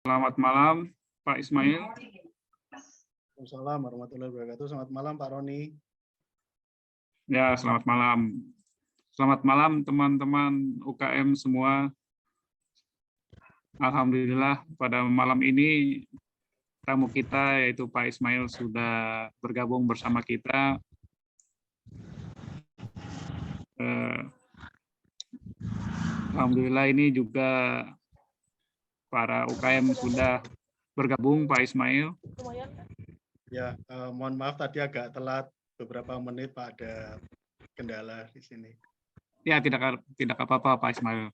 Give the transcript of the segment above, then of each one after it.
Selamat malam, Pak Ismail. Waalaikumsalam warahmatullahi wabarakatuh. Selamat malam Pak Roni. Ya, selamat malam. Selamat malam teman-teman UKM semua. Alhamdulillah pada malam ini tamu kita yaitu Pak Ismail sudah bergabung bersama kita. Alhamdulillah ini juga para UKM sudah bergabung, Pak Ismail. Ya, mohon maaf tadi agak telat beberapa menit Pak, ada kendala di sini. Ya, tidak apa-apa Pak Ismail.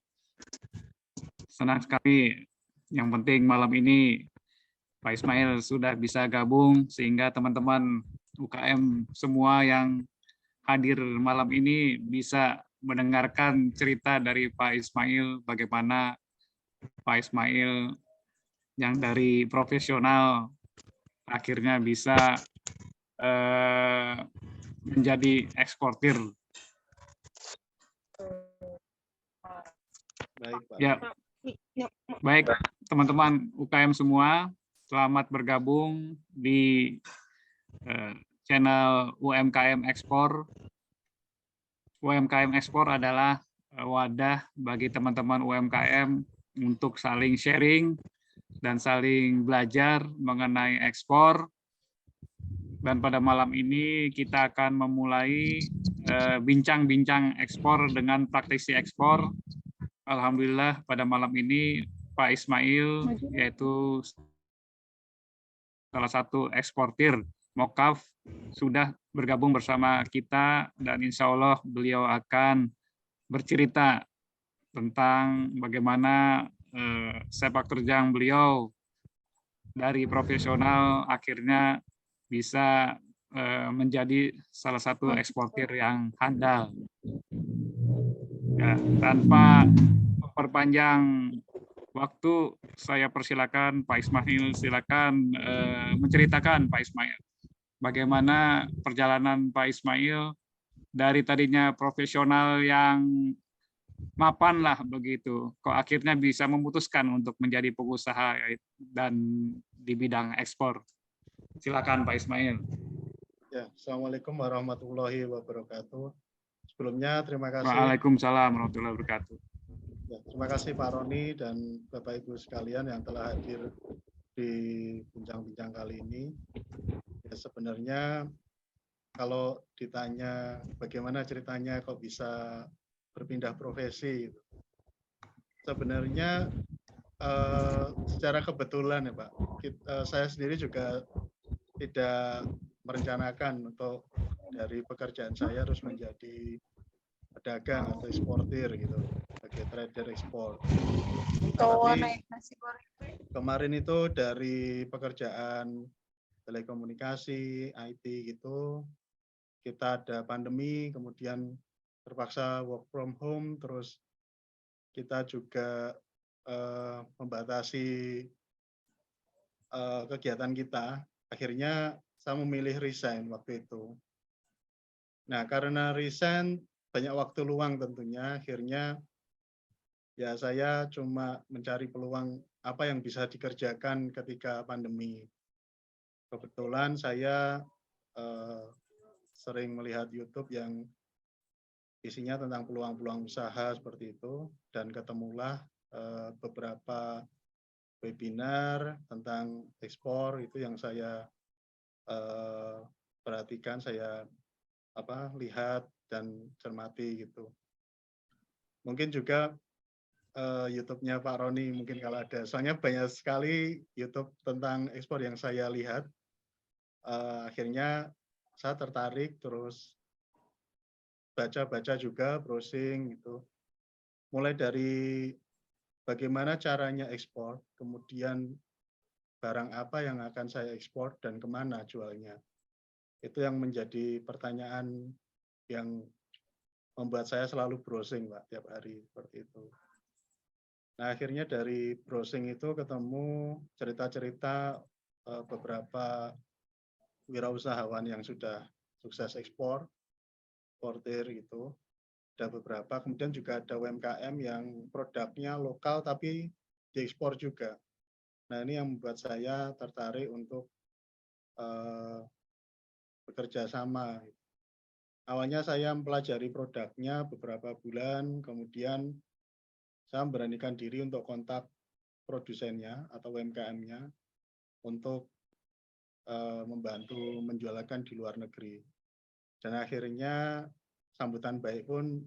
Senang sekali. Yang penting malam ini Pak Ismail sudah bisa gabung sehingga teman-teman UKM semua yang hadir malam ini bisa mendengarkan cerita dari Pak Ismail, bagaimana Pak Ismail yang dari profesional akhirnya bisa menjadi eksportir. Baik, Pak. Ya, baik teman-teman UKM semua, selamat bergabung di channel UMKM Ekspor. UMKM Ekspor adalah wadah bagi teman-teman UMKM untuk saling sharing dan saling belajar mengenai ekspor. Dan pada malam ini kita akan memulai bincang-bincang ekspor dengan praktisi ekspor. Alhamdulillah pada malam ini Pak Ismail yaitu salah satu eksportir Mokaf sudah bergabung bersama kita dan insya Allah beliau akan bercerita tentang bagaimana sepak terjang beliau dari profesional akhirnya bisa menjadi salah satu eksportir yang handal. Ya, tanpa memperpanjang waktu, saya persilakan Pak Ismail, silakan menceritakan Pak Ismail bagaimana perjalanan Pak Ismail dari tadinya profesional yang mapan lah begitu, kok akhirnya bisa memutuskan untuk menjadi pengusaha dan di bidang ekspor. Silakan Pak Ismail. Ya, Assalamualaikum warahmatullahi wabarakatuh. Sebelumnya terima kasih. Waalaikumsalam warahmatullahi wabarakatuh. Ya, terima kasih Pak Roni dan Bapak Ibu sekalian yang telah hadir di bincang-bincang kali ini. Ya, sebenarnya kalau ditanya bagaimana ceritanya kok bisa berpindah profesi, sebenarnya secara kebetulan ya Pak, saya sendiri juga tidak merencanakan untuk dari pekerjaan saya harus menjadi pedagang atau eksportir gitu, sebagai trader ekspor. Tapi kemarin itu dari pekerjaan telekomunikasi, IT gitu, kita ada pandemi, kemudian terpaksa work from home, terus kita juga membatasi kegiatan kita. Akhirnya saya memilih resign waktu itu. Nah, karena resign banyak waktu luang tentunya, akhirnya ya saya cuma mencari peluang apa yang bisa dikerjakan ketika pandemi. Kebetulan saya sering melihat YouTube yang isinya tentang peluang-peluang usaha seperti itu, dan ketemulah beberapa webinar tentang ekspor itu yang saya perhatikan, saya lihat dan cermati gitu. Mungkin juga YouTube-nya Pak Roni mungkin kalau ada, soalnya banyak sekali YouTube tentang ekspor yang saya lihat. Akhirnya saya tertarik, terus baca-baca juga, browsing gitu. Mulai dari bagaimana caranya ekspor, kemudian barang apa yang akan saya ekspor dan kemana jualnya. Itu yang menjadi pertanyaan yang membuat saya selalu browsing Pak, tiap hari seperti itu. Nah, akhirnya dari browsing itu ketemu cerita-cerita beberapa wirausahawan yang sudah sukses ekspor, eksportir gitu. Ada beberapa, kemudian juga ada UMKM yang produknya lokal tapi diekspor juga. Nah, ini yang membuat saya tertarik untuk bekerja sama. Awalnya saya mempelajari produknya beberapa bulan, kemudian saya memberanikan diri untuk kontak produsennya atau UMKM-nya untuk membantu menjualkan di luar negeri. Dan akhirnya sambutan baik pun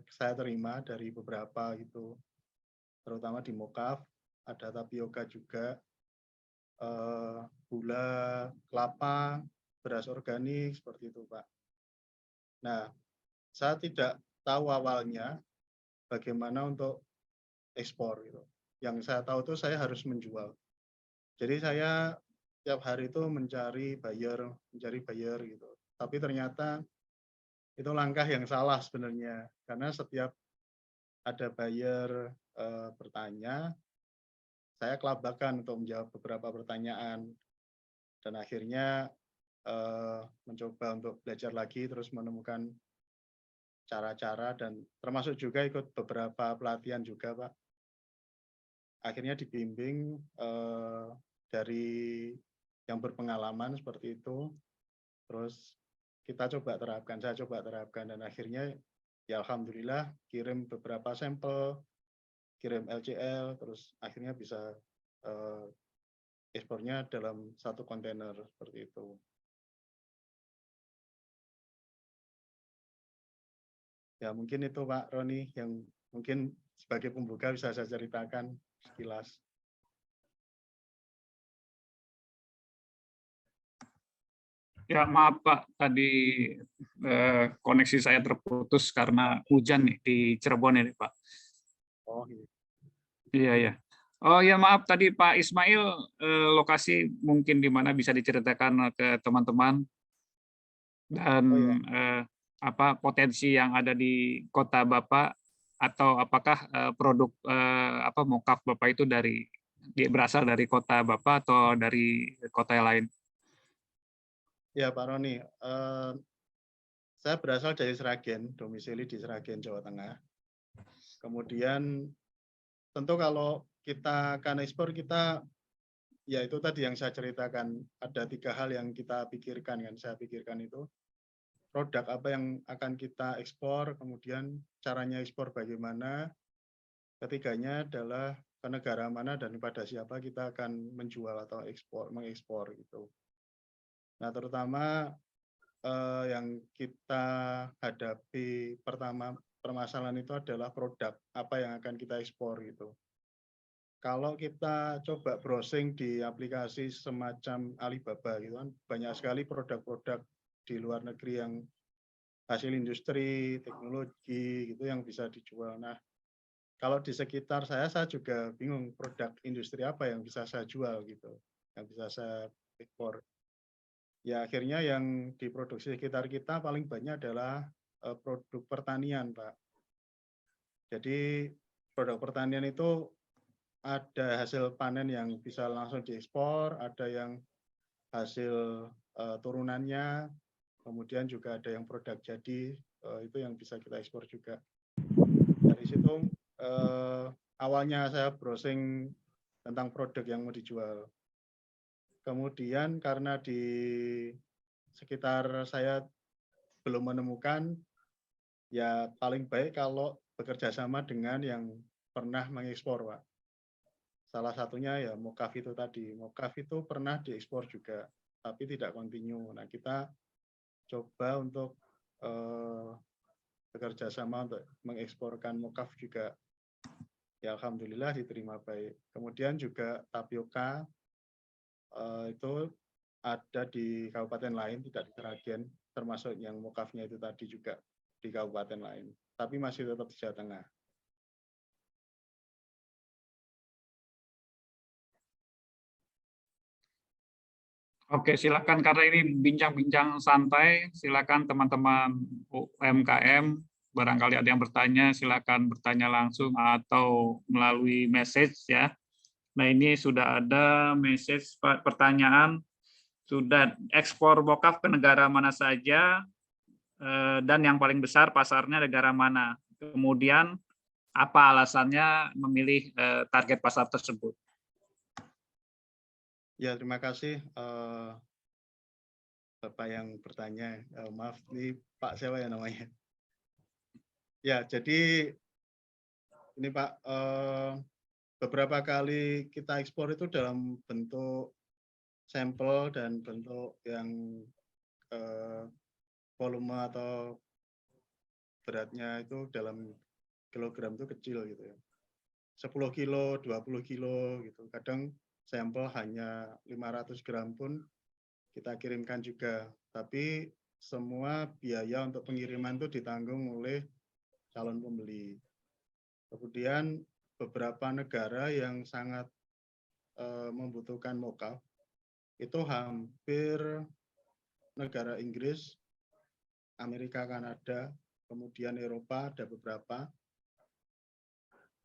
saya terima dari beberapa itu, terutama di Mokaf, ada tapioka juga, gula, kelapa, beras organik, seperti itu, Pak. Nah, saya tidak tahu awalnya bagaimana untuk ekspor gitu. Yang saya tahu itu saya harus menjual. Jadi saya tiap hari itu mencari buyer gitu. Tapi ternyata itu langkah yang salah sebenarnya, karena setiap ada buyer bertanya, saya kelabakan untuk menjawab beberapa pertanyaan, dan akhirnya mencoba untuk belajar lagi, terus menemukan cara-cara, dan termasuk juga ikut beberapa pelatihan juga, Pak. Akhirnya dibimbing dari yang berpengalaman seperti itu, terus kita coba terapkan, saya coba terapkan, dan akhirnya ya alhamdulillah kirim beberapa sampel, kirim LCL, terus akhirnya bisa ekspornya dalam satu kontainer seperti itu. Ya mungkin itu Pak Roni yang mungkin sebagai pembuka bisa saya ceritakan sekilas. Ya maaf Pak, tadi koneksi saya terputus karena hujan nih di Cirebon ini Pak. Oh iya. Iya ya. Oh ya maaf tadi Pak Ismail, lokasi mungkin di mana bisa diceritakan ke teman-teman, dan Oh ya. apa potensi yang ada di kota Bapak, atau apakah produk apa mokaf Bapak itu berasal dari kota Bapak atau dari kota yang lain? Ya Pak Roni, saya berasal dari Sragen, domisili di Sragen, Jawa Tengah. Kemudian tentu kalau kita akan ekspor, kita ya itu tadi yang saya ceritakan, ada 3 hal yang kita pikirkan, kan saya pikirkan itu produk apa yang akan kita ekspor, kemudian caranya ekspor bagaimana, ketiganya adalah ke negara mana dan pada siapa kita akan menjual atau mengekspor gitu. Nah, terutama yang kita hadapi pertama permasalahan itu adalah produk apa yang akan kita ekspor gitu. Kalau kita coba browsing di aplikasi semacam Alibaba gitu kan, banyak sekali produk-produk di luar negeri yang hasil industri, teknologi gitu yang bisa dijual. Nah, kalau di sekitar saya juga bingung produk industri apa yang bisa saya jual gitu, yang bisa saya ekspor. Ya akhirnya yang diproduksi sekitar kita paling banyak adalah produk pertanian, Pak. Jadi produk pertanian itu ada hasil panen yang bisa langsung diekspor, ada yang hasil turunannya, kemudian juga ada yang produk jadi, itu yang bisa kita ekspor juga. Dari situ awalnya saya browsing tentang produk yang mau dijual. Kemudian karena di sekitar saya belum menemukan, ya paling baik kalau bekerja sama dengan yang pernah mengekspor, Pak. Salah satunya ya Mokaf itu tadi. Mokaf itu pernah diekspor juga, tapi tidak kontinu. Nah, kita coba untuk bekerja sama untuk mengeksporkan Mokaf juga. Ya alhamdulillah diterima baik. Kemudian juga tapioka itu ada di kabupaten lain, tidak di Sragen, termasuk yang Mokafnya itu tadi juga di kabupaten lain, tapi masih tetap di Jawa Tengah. Oke, silakan karena ini bincang-bincang santai, silakan teman-teman UMKM, barangkali ada yang bertanya, silakan bertanya langsung atau melalui message ya. Nah, ini sudah ada message pertanyaan, sudah ekspor mokaf ke negara mana saja, dan yang paling besar pasarnya negara mana. Kemudian apa alasannya memilih target pasar tersebut? Ya, terima kasih Bapak yang bertanya. Maaf, ini Pak siapa ya namanya? Ya, jadi ini Pak, beberapa kali kita ekspor itu dalam bentuk sampel dan bentuk yang volume atau beratnya itu dalam kilogram itu kecil gitu ya. 10 kilo, 20 kilo gitu. Kadang sampel hanya 500 gram pun kita kirimkan juga. Tapi semua biaya untuk pengiriman itu ditanggung oleh calon pembeli. Kemudian beberapa negara yang sangat membutuhkan mockup itu hampir negara Inggris, Amerika, Kanada, kemudian Eropa ada beberapa.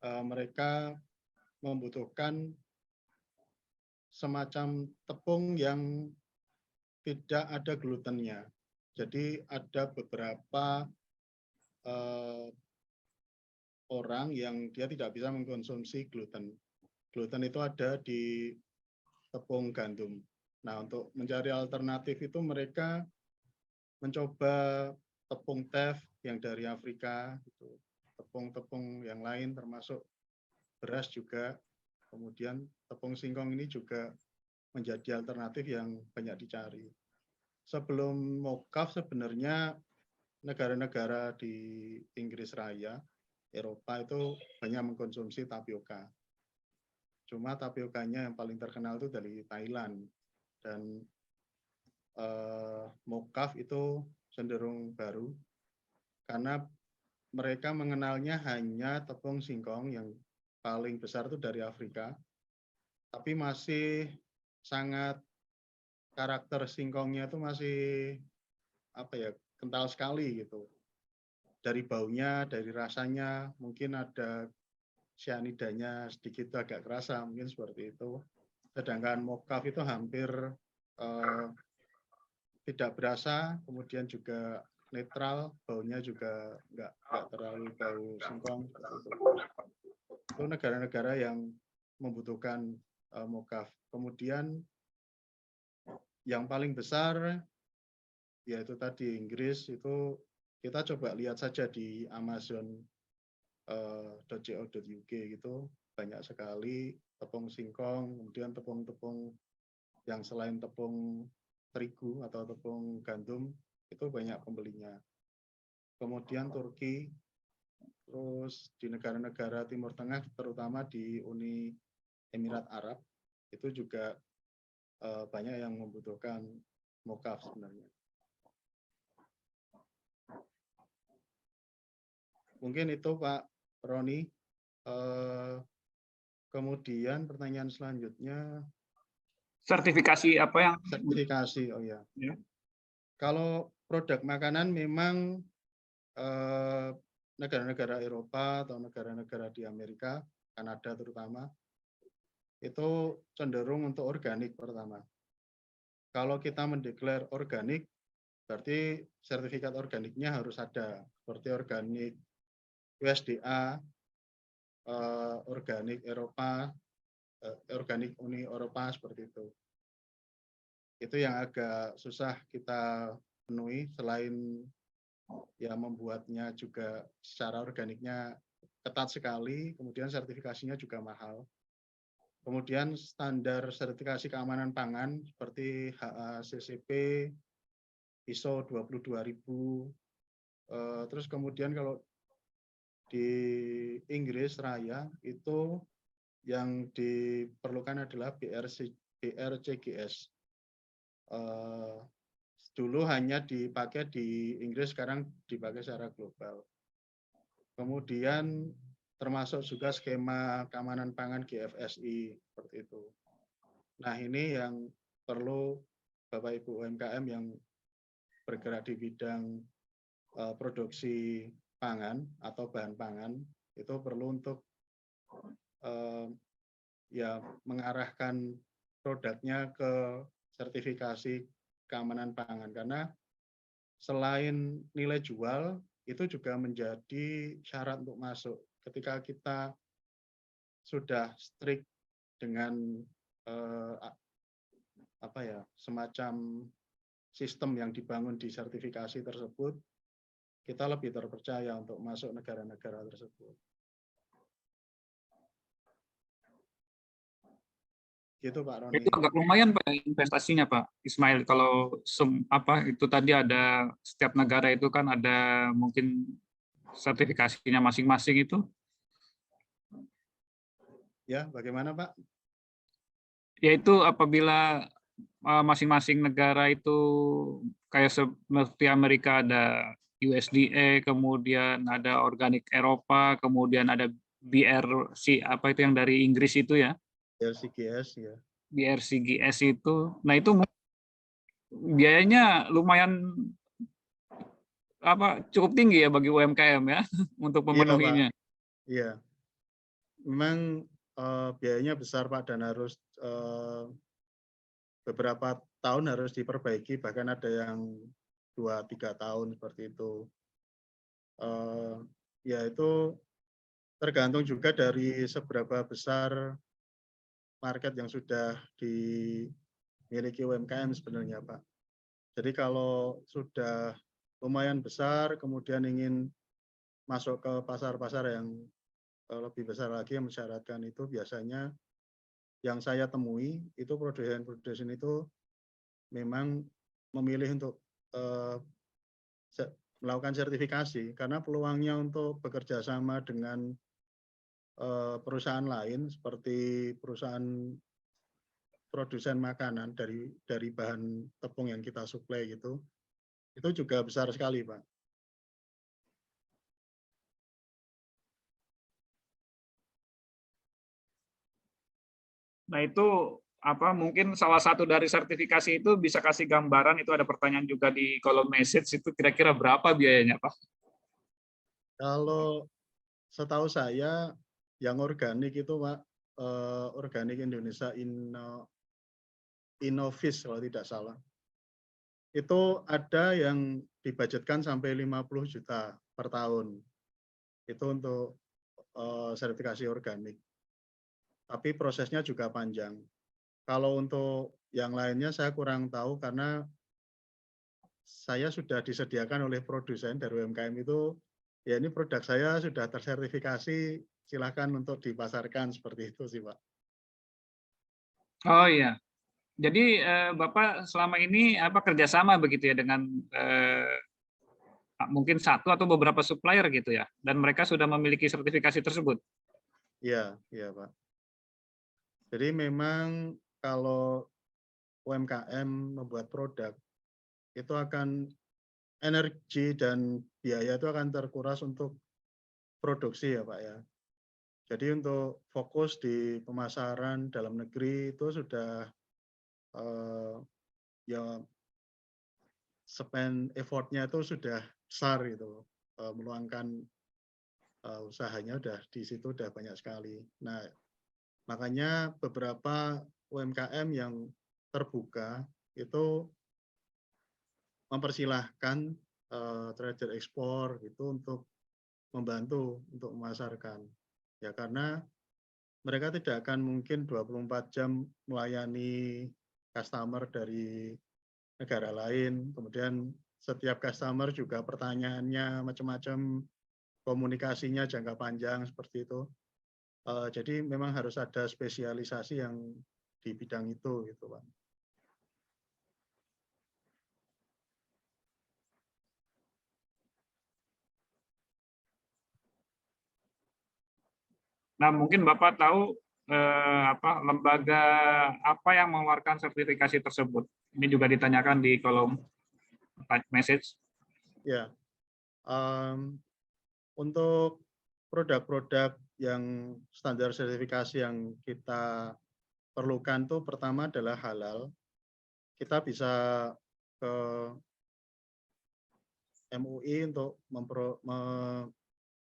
Mereka membutuhkan semacam tepung yang tidak ada glutennya. Jadi ada beberapa orang yang dia tidak bisa mengkonsumsi gluten. Gluten itu ada di tepung gandum. Nah, untuk mencari alternatif itu mereka mencoba tepung teff yang dari Afrika, gitu. Tepung-tepung yang lain termasuk beras juga. Kemudian tepung singkong ini juga menjadi alternatif yang banyak dicari. Sebelum mockup sebenarnya negara-negara di Inggris Raya, Eropa itu banyak mengkonsumsi tapioka. Cuma tapiokanya yang paling terkenal itu dari Thailand. Dan mockup itu cenderung baru karena mereka mengenalnya hanya tepung singkong yang paling besar itu dari Afrika, tapi masih sangat karakter singkongnya itu masih apa ya, kental sekali gitu. Dari baunya, dari rasanya, mungkin ada cyanidanya sedikit agak kerasa, mungkin seperti itu. Sedangkan mockup itu hampir tidak berasa, kemudian juga netral, baunya juga nggak terlalu bau singkong. Itu negara-negara yang membutuhkan mockup. Kemudian yang paling besar yaitu tadi Inggris, itu kita coba lihat saja di Amazon.co.uk gitu, banyak sekali tepung singkong, kemudian tepung-tepung yang selain tepung terigu atau tepung gandum itu banyak pembelinya. Kemudian Turki, terus di negara-negara Timur Tengah, terutama di Uni Emirat Arab, itu juga banyak yang membutuhkan mockup sebenarnya. Mungkin itu Pak Roni. Kemudian pertanyaan selanjutnya. Sertifikasi apa yang? Sertifikasi, oh ya. Ya. Kalau produk makanan memang negara-negara Eropa atau negara-negara di Amerika, Kanada terutama, itu cenderung untuk organik pertama. Kalau kita mendeklar organik, berarti sertifikat organiknya harus ada, seperti organik USDA, organik Eropa, organik Uni Eropa, seperti itu. Itu yang agak susah kita penuhi, selain ya membuatnya juga secara organiknya ketat sekali, kemudian sertifikasinya juga mahal. Kemudian standar sertifikasi keamanan pangan seperti HACCP, ISO 22000, terus kemudian kalau di Inggris Raya itu yang diperlukan adalah BRCGS. Dulu hanya dipakai di Inggris, sekarang dipakai secara global. Kemudian termasuk juga skema keamanan pangan GFSI, seperti itu. Nah, ini yang perlu Bapak Ibu UMKM yang bergerak di bidang produksi pangan atau bahan pangan, itu perlu untuk ya mengarahkan produknya ke sertifikasi keamanan pangan, karena selain nilai jual itu juga menjadi syarat untuk masuk. Ketika kita sudah strict dengan semacam sistem yang dibangun di sertifikasi tersebut, kita lebih terpercaya untuk masuk negara-negara tersebut. Gitu Pak Roni. Itu agak lumayan Pak investasinya Pak Ismail. Kalau itu tadi ada setiap negara itu kan ada mungkin sertifikasinya masing-masing itu. Ya, bagaimana Pak? Yaitu apabila masing-masing negara itu kayak seperti Amerika ada USDA, kemudian ada organik Eropa, kemudian ada BRC apa itu yang dari Inggris itu ya. BRCGS ya. BRCGS itu. Nah, itu biayanya lumayan cukup tinggi ya bagi UMKM ya untuk memenuhinya. Iya. Memang biayanya besar Pak dan harus beberapa tahun harus diperbaiki, bahkan ada yang 2-3 tahun seperti itu. Ya itu tergantung juga dari seberapa besar market yang sudah dimiliki UMKM sebenarnya Pak. Jadi kalau sudah lumayan besar, kemudian ingin masuk ke pasar-pasar yang lebih besar lagi yang mensyaratkan itu, biasanya yang saya temui itu produsen itu memang memilih untuk melakukan sertifikasi karena peluangnya untuk bekerja sama dengan perusahaan lain seperti perusahaan produsen makanan dari bahan tepung yang kita suplai gitu, itu juga besar sekali Pak. Nah, itu mungkin salah satu dari sertifikasi itu bisa kasih gambaran, itu ada pertanyaan juga di kolom message, itu kira-kira berapa biayanya Pak? Kalau setahu saya yang organik itu Pak, Organik Indonesia Innovis kalau tidak salah. Itu ada yang dibudgetkan sampai 50 juta per tahun. Itu untuk sertifikasi organik. Tapi prosesnya juga panjang. Kalau untuk yang lainnya saya kurang tahu karena saya sudah disediakan oleh produsen dari UMKM itu, ya ini produk saya sudah tersertifikasi, silakan untuk dipasarkan, seperti itu sih Pak. Oh iya, jadi Bapak selama ini kerjasama begitu ya dengan mungkin satu atau beberapa supplier gitu ya, dan mereka sudah memiliki sertifikasi tersebut? Iya, iya Pak. Jadi memang kalau UMKM membuat produk, itu akan energi dan biaya itu akan terkuras untuk produksi ya Pak ya. Jadi untuk fokus di pemasaran dalam negeri itu sudah ya spend effortnya itu sudah besar gitu, meluangkan usahanya udah di situ udah banyak sekali. Nah makanya beberapa UMKM yang terbuka itu mempersilahkan trader ekspor gitu untuk membantu untuk memasarkan. Ya karena mereka tidak akan mungkin 24 jam melayani customer dari negara lain, kemudian setiap customer juga pertanyaannya macam-macam, komunikasinya jangka panjang seperti itu. Jadi memang harus ada spesialisasi yang di bidang itu gitu Pak. Nah, mungkin Bapak tahu lembaga apa yang mengeluarkan sertifikasi tersebut? Ini juga ditanyakan di kolom message. Ya, untuk produk-produk yang standar sertifikasi yang kita perlukan tuh pertama adalah halal. Kita bisa ke MUI untuk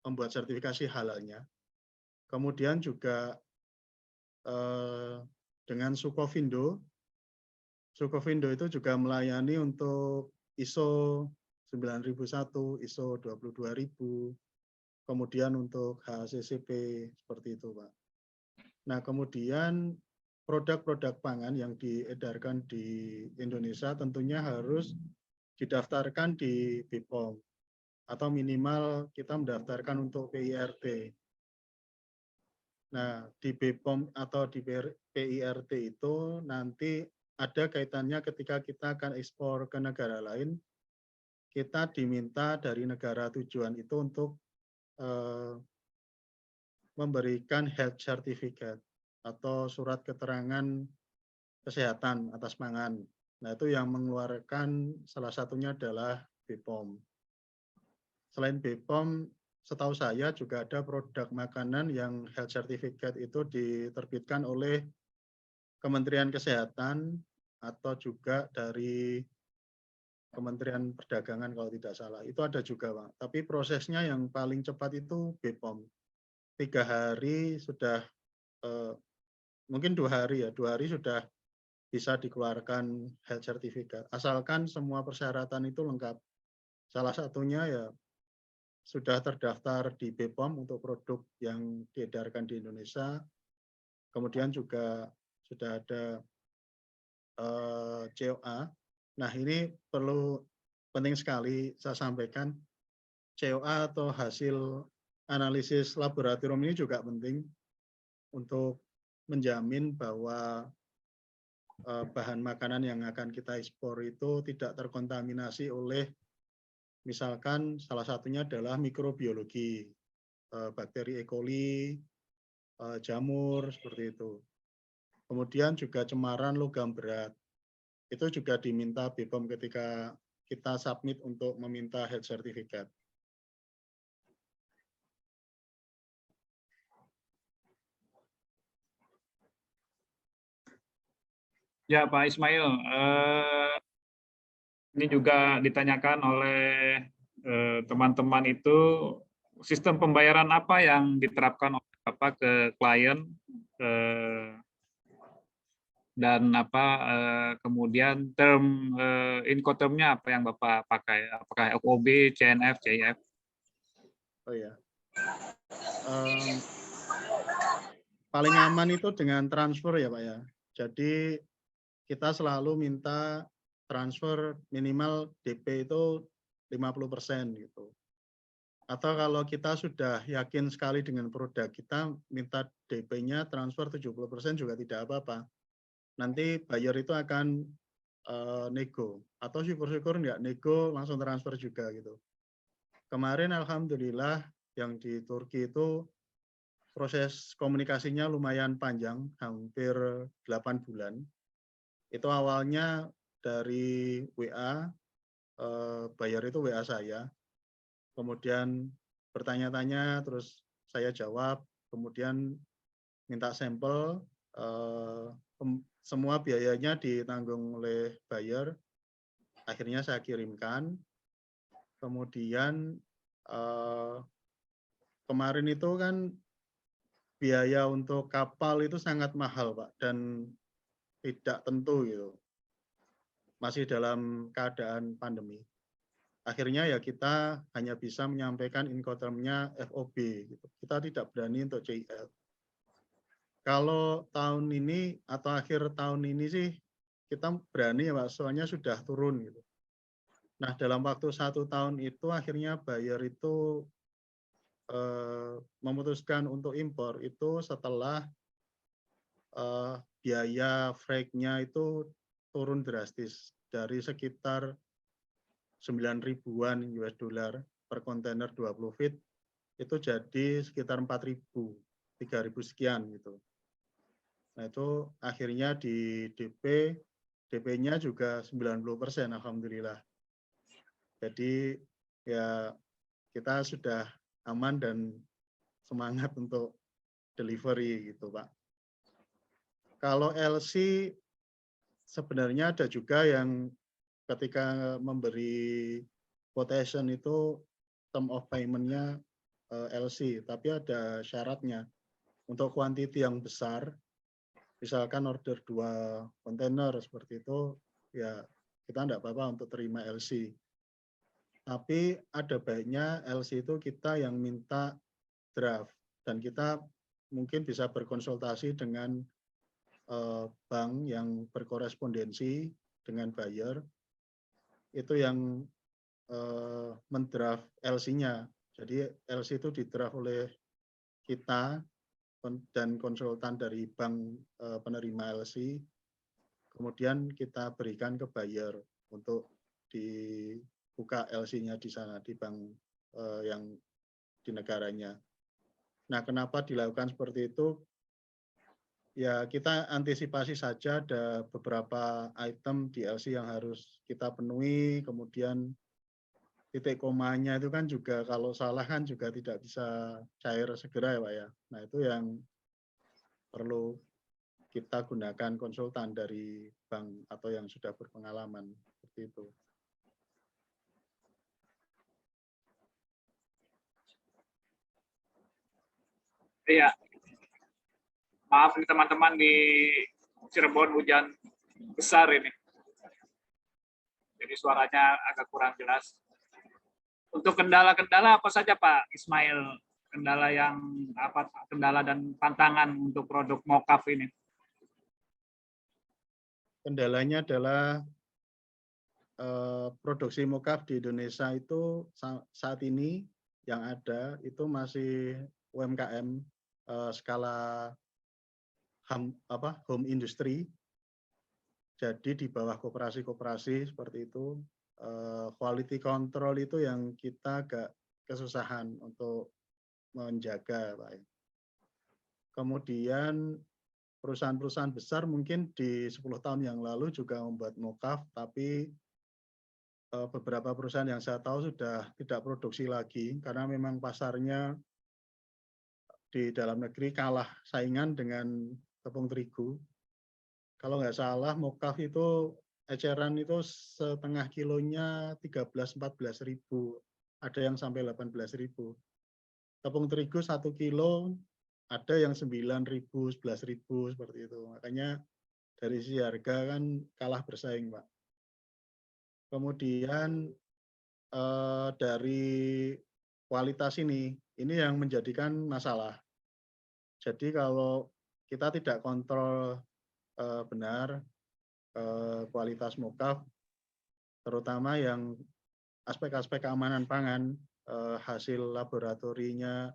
membuat sertifikasi halalnya. Kemudian juga dengan Sukovindo itu juga melayani untuk ISO 9001, ISO 22000, kemudian untuk HACCP seperti itu Pak. Nah kemudian produk-produk pangan yang diedarkan di Indonesia tentunya harus didaftarkan di BPOM atau minimal kita mendaftarkan untuk PIRT. Nah, di BPOM atau di PIRT itu nanti ada kaitannya ketika kita akan ekspor ke negara lain, kita diminta dari negara tujuan itu untuk memberikan health certificate atau surat keterangan kesehatan atas pangan. Nah, itu yang mengeluarkan salah satunya adalah BPOM. Selain BPOM, setahu saya juga ada produk makanan yang health certificate itu diterbitkan oleh Kementerian Kesehatan atau juga dari Kementerian Perdagangan kalau tidak salah. Itu ada juga, Pak. Tapi prosesnya yang paling cepat itu BPOM. 3 hari sudah, mungkin 2 hari ya, 2 hari sudah bisa dikeluarkan health certificate. Asalkan semua persyaratan itu lengkap. Salah satunya ya sudah terdaftar di BPOM untuk produk yang diedarkan di Indonesia. Kemudian juga sudah ada COA. Nah, ini perlu penting sekali saya sampaikan. COA atau hasil analisis laboratorium ini juga penting untuk menjamin bahwa bahan makanan yang akan kita ekspor itu tidak terkontaminasi oleh misalkan salah satunya adalah mikrobiologi, bakteri E. coli, jamur, seperti itu. Kemudian juga cemaran logam berat. Itu juga diminta BPOM ketika kita submit untuk meminta health certificate. Ya, Pak Ismail, ini juga ditanyakan oleh teman-teman itu sistem pembayaran apa yang diterapkan oleh Bapak ke klien dan kemudian term Incoterm-nya apa yang Bapak pakai? Apakah FOB, CNF, CIF? Oh ya, paling aman itu dengan transfer ya Pak ya. Jadi kita selalu minta transfer minimal DP itu 50% gitu. Atau kalau kita sudah yakin sekali dengan produk, kita minta DP-nya transfer 70% juga tidak apa-apa. Nanti buyer itu akan nego. Atau syukur-syukur nggak nego, langsung transfer juga gitu. Kemarin Alhamdulillah yang di Turki itu proses komunikasinya lumayan panjang, hampir 8 bulan. Itu awalnya dari WA, buyer itu WA saya, kemudian bertanya-tanya, terus saya jawab, kemudian minta sampel, semua biayanya ditanggung oleh buyer, akhirnya saya kirimkan, kemudian kemarin itu kan biaya untuk kapal itu sangat mahal Pak, dan tidak tentu gitu, masih dalam keadaan pandemi. Akhirnya ya kita hanya bisa menyampaikan Incoterm-nya FOB, gitu. Kita tidak berani untuk CIF. Kalau tahun ini atau akhir tahun ini sih kita berani ya Pak, soalnya sudah turun gitu. Nah dalam waktu 1 tahun itu akhirnya buyer itu memutuskan untuk impor itu setelah biaya freight-nya itu turun drastis dari sekitar 9 ribuan US dollar per kontainer 20 feet itu jadi sekitar 4.000, 3.000 sekian gitu. Nah itu akhirnya di DP, DP-nya juga 90% alhamdulillah. Jadi ya kita sudah aman dan semangat untuk delivery gitu Pak. Kalau LC sebenarnya ada juga yang ketika memberi quotation itu term of payment-nya LC, tapi ada syaratnya. Untuk kuantiti yang besar, misalkan order 2 kontainer seperti itu, ya kita tidak apa-apa untuk terima LC. Tapi ada baiknya LC itu kita yang minta draft, dan kita mungkin bisa berkonsultasi dengan bank yang berkorespondensi dengan buyer, itu yang mendraft LC-nya. Jadi LC itu didraft oleh kita dan konsultan dari bank penerima LC, kemudian kita berikan ke buyer untuk dibuka LC-nya di sana, di bank yang di negaranya. Nah, kenapa dilakukan seperti itu? Ya, kita antisipasi saja ada beberapa item di LC yang harus kita penuhi, kemudian titik komanya itu kan juga kalau salah kan juga tidak bisa cair segera ya Pak ya. Nah, itu yang perlu kita gunakan konsultan dari bank atau yang sudah berpengalaman seperti itu. Iya, maaf nih teman-teman di Cirebon hujan besar ini. Jadi suaranya agak kurang jelas. Untuk kendala-kendala apa saja Pak Ismail? Kendala yang apa? Kendala dan tantangan untuk produk mockup ini? Kendalanya adalah produksi mockup di Indonesia itu saat ini yang ada itu masih UMKM skala home industry. Jadi di bawah koperasi-koperasi seperti itu, quality control itu yang kita agak kesusahan untuk menjaga, Pak. Kemudian perusahaan-perusahaan besar mungkin di 10 tahun yang lalu juga membuat mockup, tapi beberapa perusahaan yang saya tahu sudah tidak produksi lagi karena memang pasarnya di dalam negeri kalah saingan dengan tepung terigu. Kalau nggak salah mockup itu eceran itu setengah kilonya 13-14 ribu, ada yang sampai 18 ribu. Tepung terigu 1 kilo ada yang 9 ribu, 11 ribu seperti itu. Makanya dari sisi harga kan kalah bersaing, Pak. Kemudian dari kualitas ini yang menjadikan masalah. Jadi kalau kita tidak kontrol benar kualitas mockup, terutama yang aspek-aspek keamanan pangan, hasil laboratorinya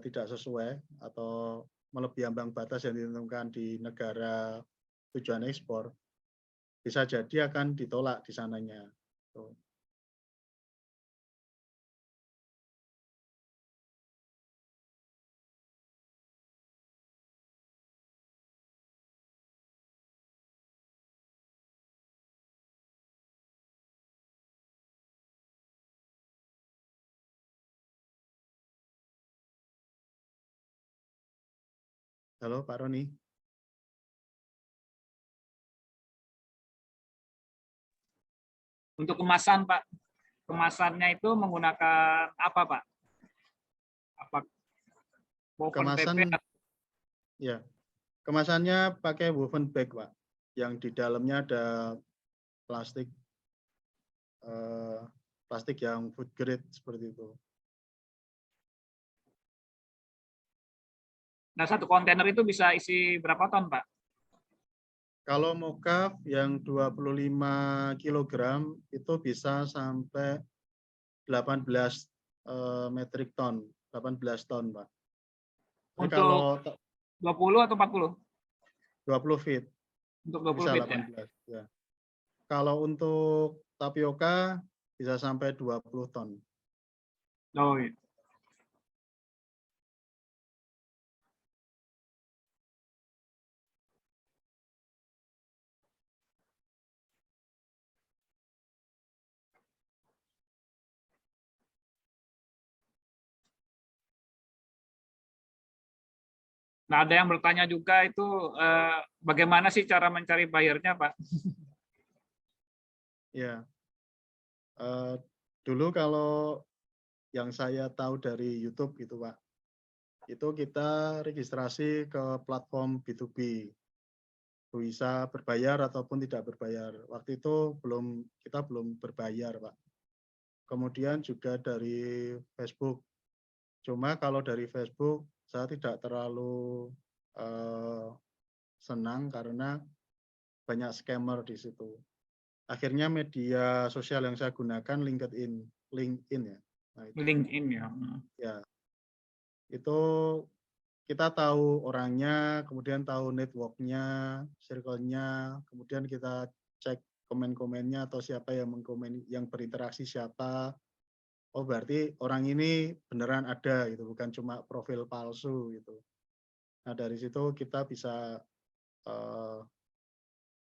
tidak sesuai atau melebihi ambang batas yang ditentukan di negara tujuan ekspor, bisa jadi akan ditolak di sananya. Halo Pak Roni. Untuk kemasan Pak, kemasannya itu menggunakan apa Pak? Apa woven Kemasan, paper? ya, kemasannya pakai woven bag, Pak, yang di dalamnya ada plastik, plastik yang food grade seperti itu. Nah, satu kontainer itu bisa isi berapa ton Pak? Kalau mockup yang 25 kg itu bisa sampai 18 metrik ton, 18 ton, Pak. Jadi Untuk kalau 20 atau 40? 20 feet Untuk 20 bisa feet 18 ya? ya. Kalau untuk tapioka bisa sampai 20 ton. Oh, iya. Nah, ada yang bertanya juga itu bagaimana sih cara mencari buyer-nya, Pak? Ya, dulu kalau yang saya tahu dari YouTube gitu Pak, itu kita registrasi ke platform B2B, bisa berbayar ataupun tidak berbayar. Waktu itu kita belum berbayar Pak. Kemudian juga dari Facebook. Cuma kalau dari Facebook saya tidak terlalu senang karena banyak scammer di situ. Akhirnya media sosial yang saya gunakan LinkedIn ya. Nah, itu. LinkedIn ya. Ya, itu kita tahu orangnya, kemudian tahu network-nya, circle-nya, kemudian kita cek komen-komennya atau siapa yang mengkomen, yang berinteraksi siapa. Oh, berarti orang ini beneran ada gitu, bukan cuma profil palsu gitu. Nah, dari situ kita bisa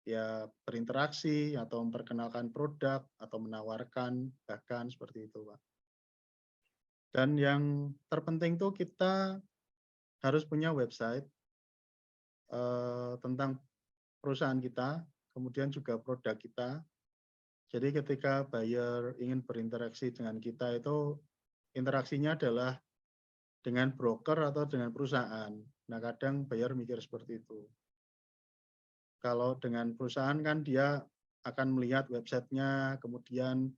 ya berinteraksi atau memperkenalkan produk atau menawarkan, bahkan seperti itu, Pak. Dan yang terpenting tuh kita harus punya website tentang perusahaan kita, kemudian juga produk kita. Jadi ketika buyer ingin berinteraksi dengan kita itu interaksinya adalah dengan broker atau dengan perusahaan. Nah, kadang buyer mikir seperti itu. Kalau dengan perusahaan kan dia akan melihat websitenya, kemudian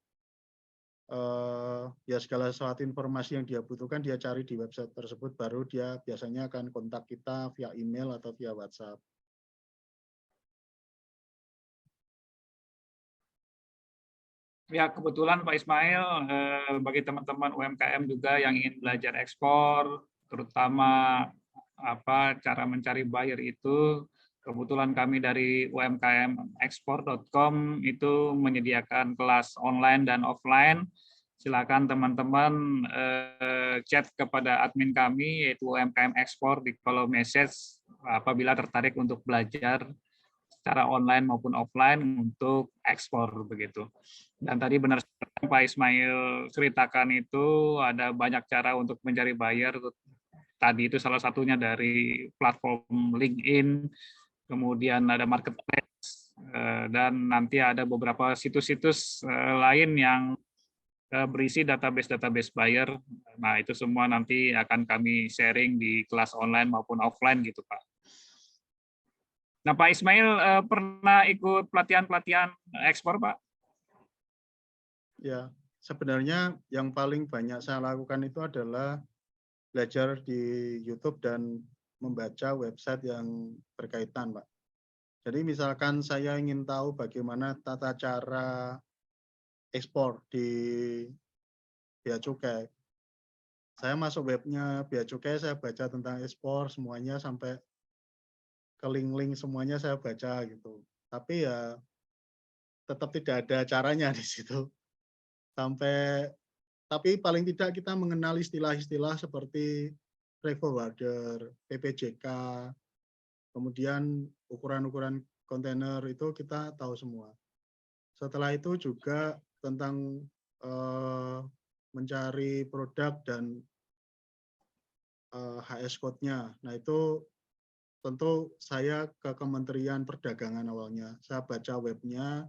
ya segala sesuatu informasi yang dia butuhkan dia cari di website tersebut, baru dia biasanya akan kontak kita via email atau via WhatsApp. Ya, kebetulan Pak Ismail, bagi teman-teman UMKM juga yang ingin belajar ekspor, terutama cara mencari buyer itu, kebetulan kami dari umkmekspor.com itu menyediakan kelas online dan offline. Silakan teman-teman chat kepada admin kami, yaitu UMKM Ekspor, di kolom message apabila tertarik untuk belajar secara online maupun offline untuk ekspor begitu. Dan tadi benar Pak Ismail ceritakan itu ada banyak cara untuk mencari buyer. Tadi itu salah satunya dari platform LinkedIn, kemudian ada marketplace, dan nanti ada beberapa situs-situs lain yang berisi database buyer. Nah, itu semua nanti akan kami sharing di kelas online maupun offline gitu, Pak. Nah, Pak Ismail pernah ikut pelatihan-pelatihan ekspor, Pak? Ya, sebenarnya yang paling banyak saya lakukan itu adalah belajar di YouTube dan membaca website yang berkaitan, Pak. Jadi misalkan saya ingin tahu bagaimana tata cara ekspor di Bea Cukai, saya masuk webnya Bea Cukai, saya baca tentang ekspor semuanya sampai ke link-link semuanya saya baca gitu. Tapi ya tetap tidak ada caranya di situ. Tapi paling tidak kita mengenal istilah-istilah seperti freight forwarder, PPJK, kemudian ukuran-ukuran kontainer itu kita tahu semua. Setelah itu juga tentang mencari produk dan HS code-nya. Nah, itu tentu saya ke Kementerian Perdagangan awalnya. Saya baca webnya,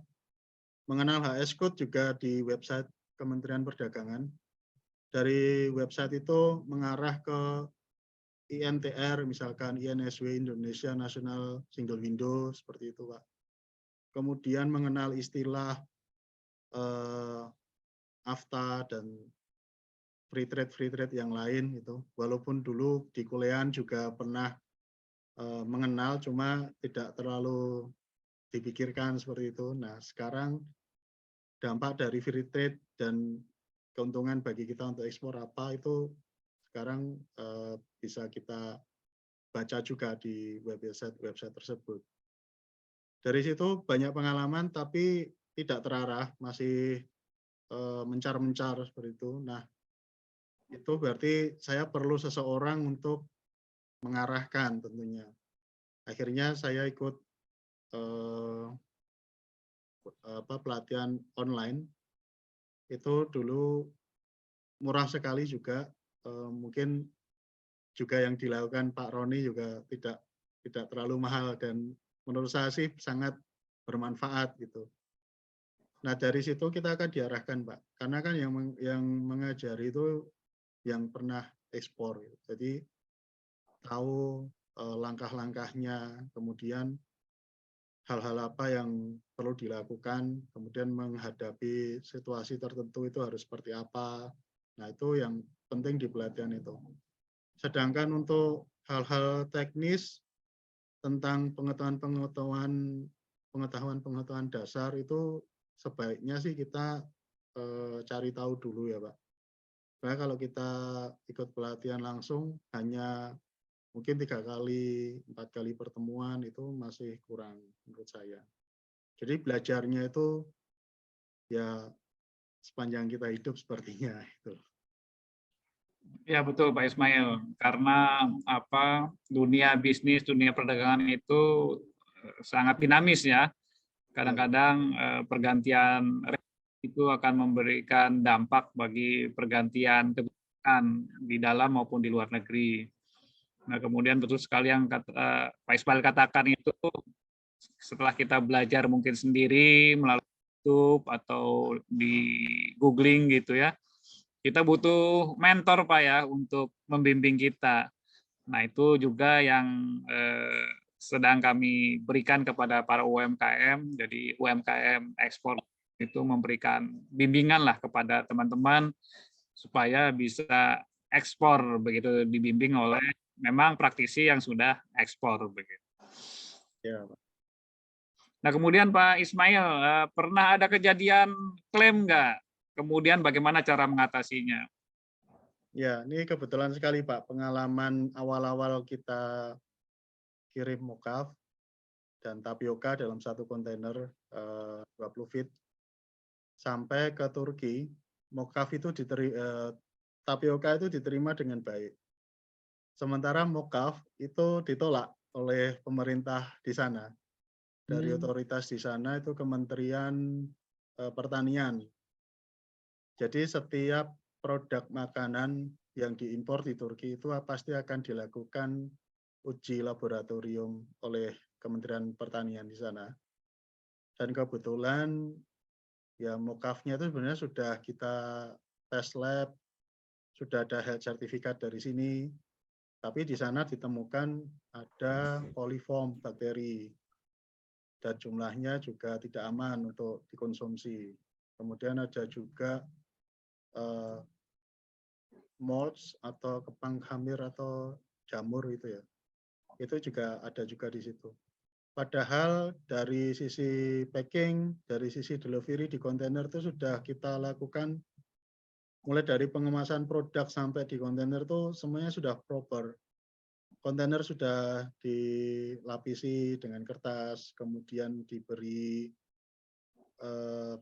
mengenal HS code juga di website Kementerian Perdagangan. Dari website itu mengarah ke INTR, misalkan INSW Indonesia National Single Window, seperti itu, Pak. Kemudian mengenal istilah AFTA dan free trade yang lain itu. Walaupun dulu di kuliahan juga pernah mengenal, cuma tidak terlalu dipikirkan seperti itu. Nah, sekarang dampak dari free trade dan keuntungan bagi kita untuk ekspor apa itu sekarang bisa kita baca juga di website tersebut. Dari situ banyak pengalaman tapi tidak terarah, masih mencar-mencar seperti itu. Nah, itu berarti saya perlu seseorang untuk mengarahkan tentunya. Akhirnya saya ikut pelatihan online. Itu dulu murah sekali juga, mungkin juga yang dilakukan Pak Roni juga tidak terlalu mahal dan menurut saya sih sangat bermanfaat gitu. Nah, dari situ kita akan diarahkan, Pak. Karena kan yang mengajari itu yang pernah ekspor gitu. Jadi tahu langkah-langkahnya, kemudian hal-hal apa yang perlu dilakukan, kemudian menghadapi situasi tertentu itu harus seperti apa. Nah, itu yang penting di pelatihan itu. Sedangkan untuk hal-hal teknis, tentang pengetahuan dasar itu sebaiknya sih kita cari tahu dulu ya, Pak. Karena kalau kita ikut pelatihan langsung hanya mungkin 3 kali, 4 kali pertemuan itu masih kurang menurut saya. Jadi belajarnya itu ya sepanjang kita hidup sepertinya itu. Ya betul Pak Ismail, karena dunia bisnis, dunia perdagangan itu sangat dinamis ya. Kadang-kadang pergantian itu akan memberikan dampak bagi pergantian kebijakan di dalam maupun di luar negeri. Nah kemudian betul sekali yang Pak Ismail katakan itu, setelah kita belajar mungkin sendiri melalui YouTube atau di googling gitu ya, kita butuh mentor Pak ya untuk membimbing kita. Nah itu juga yang sedang kami berikan kepada para UMKM. Jadi UMKM ekspor itu memberikan bimbingan lah kepada teman-teman supaya bisa ekspor, begitu dibimbing oleh memang praktisi yang sudah ekspor begitu. Ya, Pak. Nah kemudian Pak Ismail, pernah ada kejadian klaim nggak? Kemudian bagaimana cara mengatasinya? Ya, ini kebetulan sekali Pak, pengalaman awal-awal kita kirim mokaf dan tapioka dalam satu kontainer 20 feet sampai ke Turki, mokaf itu tapioka itu diterima dengan baik. Sementara mokaf itu ditolak oleh pemerintah di sana. Dari otoritas di sana itu Kementerian Pertanian. Jadi setiap produk makanan yang diimpor di Turki itu pasti akan dilakukan uji laboratorium oleh Kementerian Pertanian di sana. Dan kebetulan ya mokafnya itu sebenarnya sudah kita tes lab, sudah ada health certificate dari sini, tapi di sana ditemukan ada coliform bakteri dan jumlahnya juga tidak aman untuk dikonsumsi. Kemudian ada juga molds atau kepang hamir atau jamur itu ya. Itu juga ada juga di situ. Padahal dari sisi packing, dari sisi delivery di kontainer itu sudah kita lakukan mulai dari pengemasan produk sampai di kontainer itu semuanya sudah proper. Kontainer sudah dilapisi dengan kertas, kemudian diberi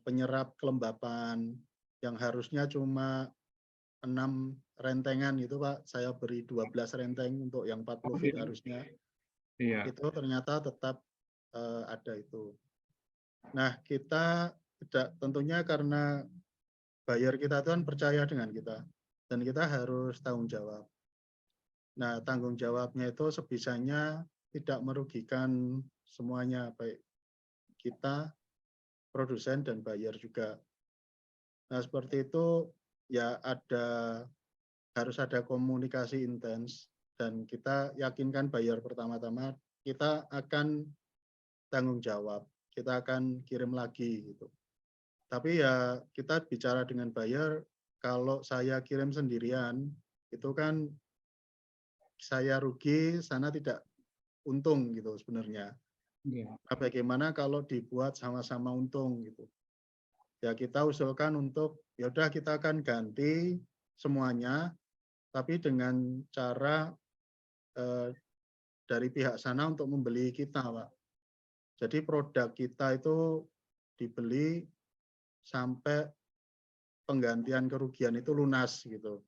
penyerap kelembapan yang harusnya cuma 6 rentengan itu Pak, saya beri 12 renteng untuk yang 40 feet harusnya. Iya. Itu ternyata tetap ada itu. Nah, kita tidak, tentunya karena buyer kita itu kan percaya dengan kita dan kita harus tanggung jawab. Nah, tanggung jawabnya itu sebisanya tidak merugikan semuanya, baik kita, produsen dan buyer juga. Nah, seperti itu ya harus ada komunikasi intens dan kita yakinkan buyer pertama-tama kita akan tanggung jawab, kita akan kirim lagi gitu. Tapi ya kita bicara dengan buyer, kalau saya kirim sendirian itu kan saya rugi, sana tidak untung gitu sebenarnya. Nah, bagaimana kalau dibuat sama-sama untung gitu? Ya kita usulkan untuk ya udah kita akan ganti semuanya, tapi dengan cara dari pihak sana untuk membeli kita, Pak. Jadi produk kita itu dibeli sampai penggantian kerugian itu lunas gitu.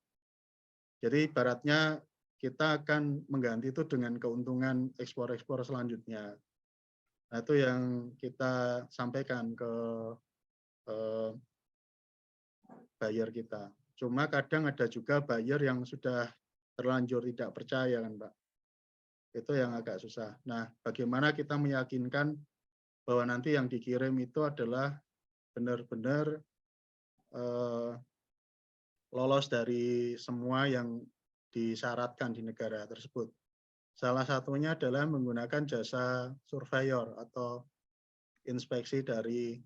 Jadi ibaratnya kita akan mengganti itu dengan keuntungan ekspor-ekspor selanjutnya. Nah, itu yang kita sampaikan ke buyer kita. Cuma kadang ada juga buyer yang sudah terlanjur tidak percaya kan Pak. Itu yang agak susah. Nah, bagaimana kita meyakinkan bahwa nanti yang dikirim itu adalah benar-benar lolos dari semua yang disyaratkan di negara tersebut. Salah satunya adalah menggunakan jasa surveyor atau inspeksi dari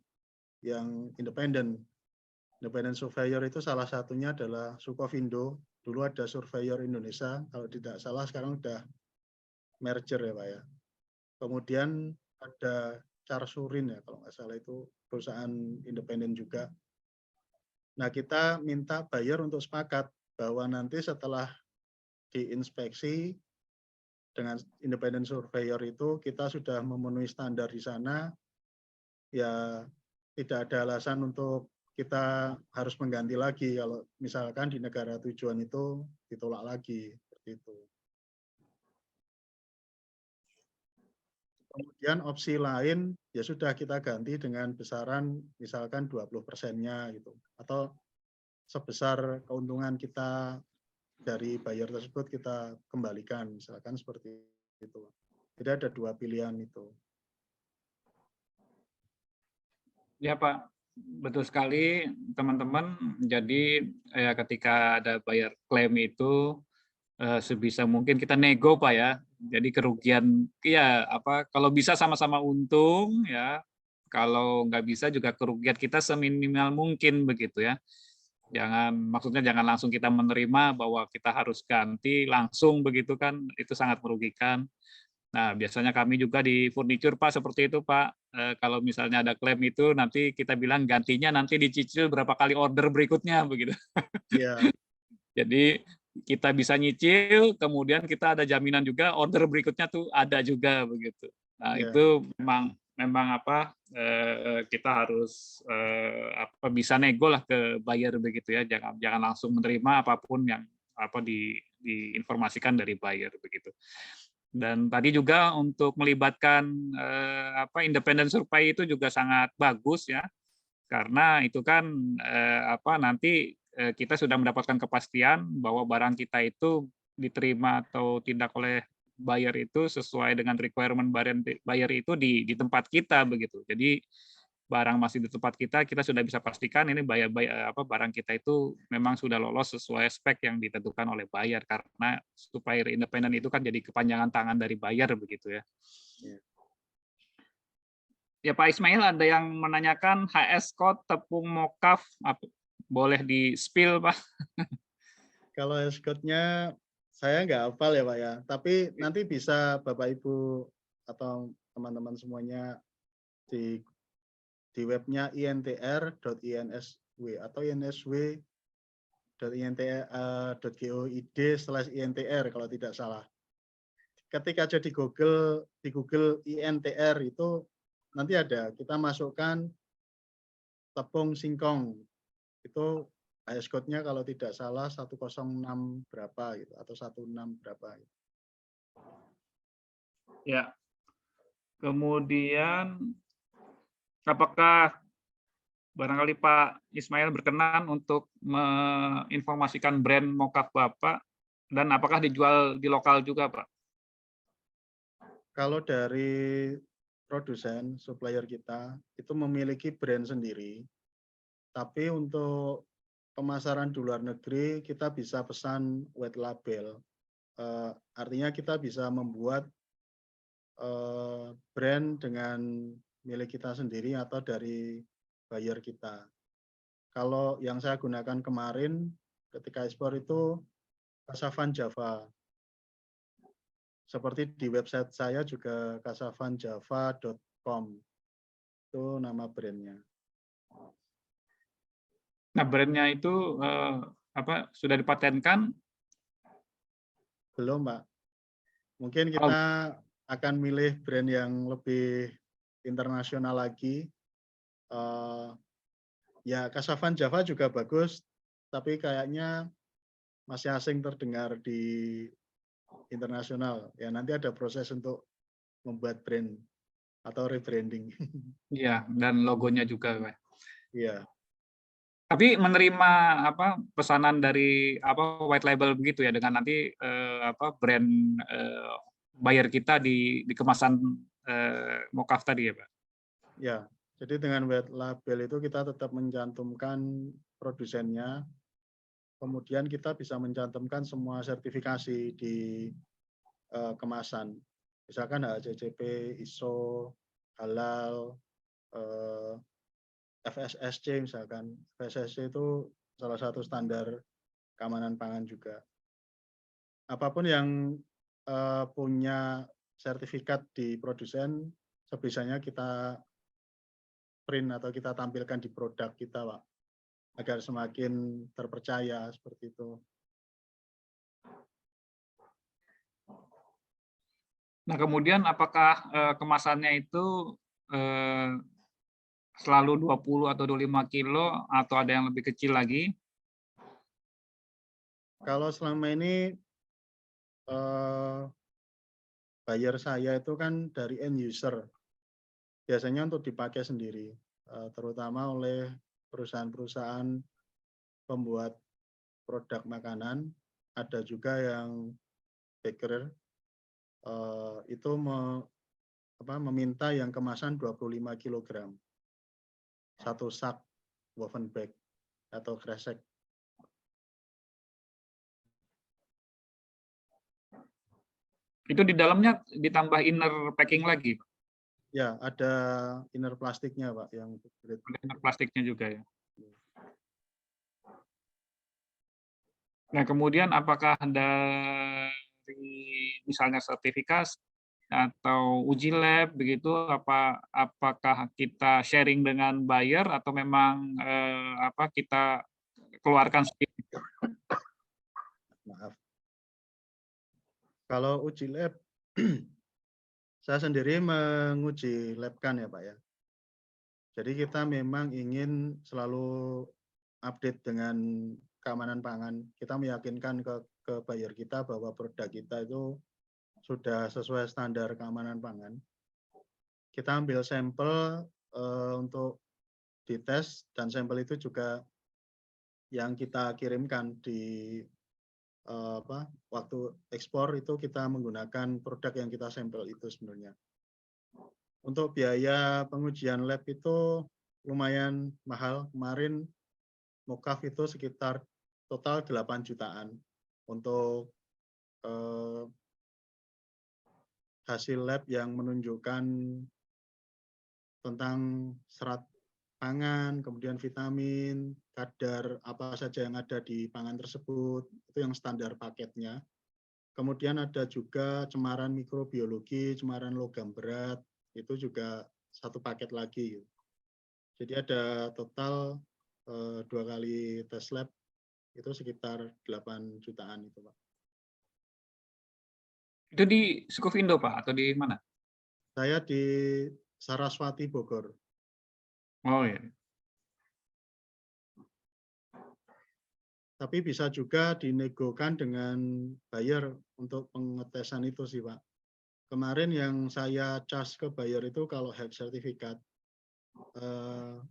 yang independen. Independent surveyor itu salah satunya adalah Sukovindo. Dulu ada surveyor Indonesia, kalau tidak salah sekarang sudah merger ya Pak ya. kemudian ada Carsurin ya kalau nggak salah, itu perusahaan independen juga. Nah, kita minta buyer untuk sepakat bahwa nanti setelah diinspeksi dengan independent surveyor itu kita sudah memenuhi standar di sana, ya tidak ada alasan untuk kita harus mengganti lagi kalau misalkan di negara tujuan itu ditolak lagi, seperti itu. Kemudian opsi lain ya sudah kita ganti dengan besaran misalkan 20%-nya gitu, atau sebesar keuntungan kita dari buyer tersebut kita kembalikan, misalkan seperti itu. Jadi ada dua pilihan itu. Ya Pak, betul sekali teman-teman. Jadi ketika ada bayar klaim itu sebisa mungkin kita nego Pak ya. Jadi kerugian ya apa kalau bisa sama-sama untung ya. Kalau nggak bisa juga kerugian kita seminimal mungkin begitu ya. Maksudnya jangan langsung kita menerima bahwa kita harus ganti langsung begitu kan, itu sangat merugikan. Nah, biasanya kami juga di furniture Pak seperti itu Pak. Kalau misalnya ada klaim itu nanti kita bilang gantinya nanti dicicil berapa kali order berikutnya begitu. Iya. Jadi kita bisa nyicil, kemudian kita ada jaminan juga order berikutnya tuh ada juga begitu. Nah, Ya. itu memang apa kita harus bisa nego lah ke buyer begitu ya. Jangan langsung menerima apapun yang diinformasikan dari buyer begitu. Dan tadi juga untuk melibatkan independent survey itu juga sangat bagus ya, karena itu kan nanti kita sudah mendapatkan kepastian bahwa barang kita itu diterima atau tidak oleh buyer itu sesuai dengan requirement buyer itu di tempat kita begitu. Jadi barang masih di tempat kita, kita sudah bisa pastikan ini barang kita itu memang sudah lolos sesuai spek yang ditentukan oleh buyer, karena supplier independen itu kan jadi kepanjangan tangan dari buyer begitu ya. Ya Pak Ismail, ada yang menanyakan HS code tepung mokaf, boleh di spill Pak? Kalau HS code-nya saya nggak hafal ya Pak ya, tapi nanti bisa Bapak Ibu atau teman-teman semuanya di webnya intr.insw atau insw.goid/intr kalau tidak salah. Ketika aja di Google INTR itu nanti ada, kita masukkan tepung singkong, itu HS code-nya kalau tidak salah 106 berapa gitu atau 16 berapa gitu. Ya. Kemudian apakah barangkali Pak Ismail berkenan untuk menginformasikan brand mokaf Bapak dan apakah dijual di lokal juga Pak? Kalau dari produsen, supplier kita itu memiliki brand sendiri, tapi untuk pemasaran di luar negeri kita bisa pesan white label. Artinya kita bisa membuat brand dengan milik kita sendiri atau dari buyer kita. Kalau yang saya gunakan kemarin ketika ekspor itu Casavan Java. Seperti di website saya juga casavanjava.com. Itu nama brandnya. Nah, brandnya itu sudah dipatenkan? Belum, Pak. Mungkin kita akan milih brand yang lebih internasional lagi. Ya, Casavan Java juga bagus, tapi kayaknya masih asing terdengar di internasional. Ya, nanti ada proses untuk membuat brand atau rebranding. Iya, dan logonya juga, Pak. Iya. Tapi menerima pesanan dari white label begitu ya, dengan nanti brand buyer kita di kemasan mokaf tadi ya, Pak. Ya, jadi dengan white label itu kita tetap mencantumkan produsennya, kemudian kita bisa mencantumkan semua sertifikasi di kemasan. Misalkan HACCP, ISO, halal, FSSC misalkan. FSSC itu salah satu standar keamanan pangan juga. Apapun yang punya sertifikat di produsen sebisanya kita print atau kita tampilkan di produk kita, Pak, agar semakin terpercaya seperti itu. Nah, kemudian apakah kemasannya itu selalu 20 atau 25 kilo atau ada yang lebih kecil lagi? Kalau selama ini buyer saya itu kan dari end user, biasanya untuk dipakai sendiri, terutama oleh perusahaan-perusahaan pembuat produk makanan. Ada juga yang baker itu meminta yang kemasan 25 kg, satu sak woven bag atau kresek. Itu di dalamnya ditambah inner packing lagi, Pak? Ya, ada inner plastiknya, Pak, yang Ada inner plastiknya juga ya. Nah, kemudian apakah dari misalnya sertifikasi atau uji lab begitu, apakah kita sharing dengan buyer atau memang kita keluarkan sendiri? Maaf. Kalau uji lab, saya sendiri menguji labkan ya, Pak ya. Jadi kita memang ingin selalu update dengan keamanan pangan. Kita meyakinkan ke buyer kita bahwa produk kita itu sudah sesuai standar keamanan pangan. Kita ambil sampel untuk dites, dan sampel itu juga yang kita kirimkan di waktu ekspor itu kita menggunakan produk yang kita sampel itu sebenarnya. Untuk biaya pengujian lab itu lumayan mahal. Kemarin mukaf itu sekitar total 8 jutaan untuk hasil lab yang menunjukkan tentang serat pangan, kemudian vitamin, kadar apa saja yang ada di pangan tersebut, itu yang standar paketnya. Kemudian ada juga cemaran mikrobiologi, cemaran logam berat, itu juga satu paket lagi. Jadi ada total 2 kali tes lab, itu sekitar 8 jutaan itu, Pak. Itu di Sukovindo, Pak, atau di mana? Saya di Saraswati, Bogor. Oh ya. Tapi bisa juga dinegokan dengan buyer untuk pengetesan itu sih, Pak. Kemarin yang saya cas ke buyer itu kalau health certificate,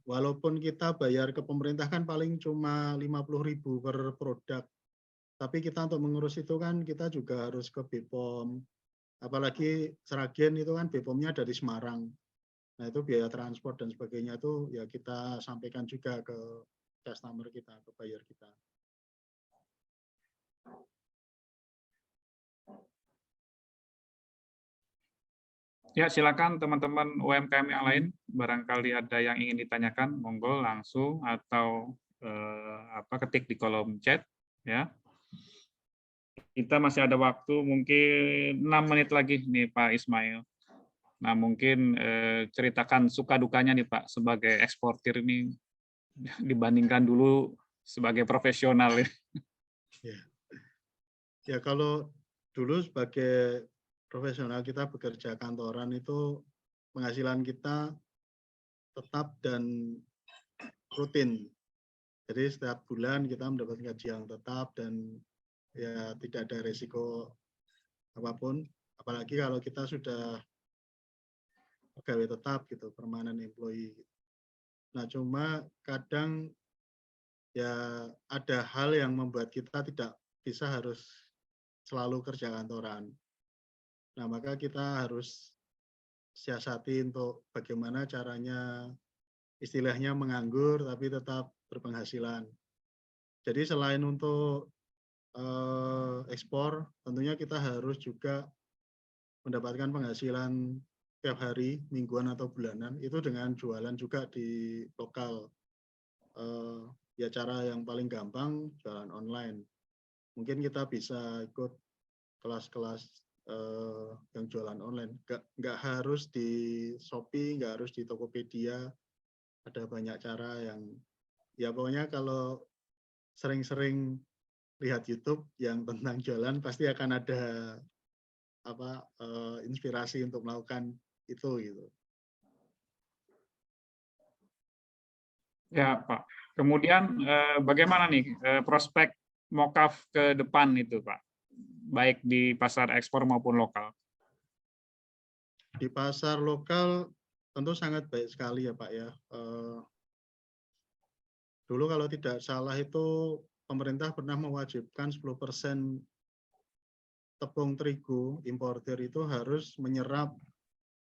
walaupun kita bayar ke pemerintah kan paling cuma 50.000 per produk, tapi kita untuk mengurus itu kan kita juga harus ke BPOM, apalagi Sragen itu kan BPOM-nya dari Semarang. Nah itu biaya transport dan sebagainya itu ya kita sampaikan juga ke customer kita, ke buyer kita. Ya, silakan teman-teman UMKM yang lain, barangkali ada yang ingin ditanyakan, monggo langsung atau ketik di kolom chat ya. Kita masih ada waktu mungkin 6 menit lagi nih Pak Ismail. Nah, mungkin ceritakan suka dukanya nih Pak sebagai eksportir ini dibandingkan dulu sebagai profesional. Ya kalau dulu sebagai profesional kita bekerja kantoran itu penghasilan kita tetap dan rutin. Jadi setiap bulan kita mendapat gaji yang tetap dan ya tidak ada resiko apapun. Apalagi kalau kita sudah pegawai tetap gitu, permanent employee. Nah cuma kadang ya ada hal yang membuat kita tidak bisa harus selalu kerja kantoran. Nah maka kita harus siasati untuk bagaimana caranya istilahnya menganggur tapi tetap berpenghasilan. Jadi selain untuk ekspor, tentunya kita harus juga mendapatkan penghasilan tiap hari, mingguan atau bulanan, itu dengan jualan juga di lokal. Ya cara yang paling gampang jualan online. Mungkin kita bisa ikut kelas-kelas yang jualan online. Nggak harus di Shopee, nggak harus di Tokopedia. Ada banyak cara yang, ya pokoknya kalau sering-sering lihat YouTube yang tentang jualan, pasti akan ada inspirasi untuk melakukan itu gitu. Ya, Pak. Kemudian bagaimana nih prospek Mokaf ke depan itu, Pak? Baik di pasar ekspor maupun lokal. Di pasar lokal tentu sangat baik sekali ya Pak ya. Dulu kalau tidak salah itu pemerintah pernah mewajibkan 10% tepung terigu importer itu harus menyerap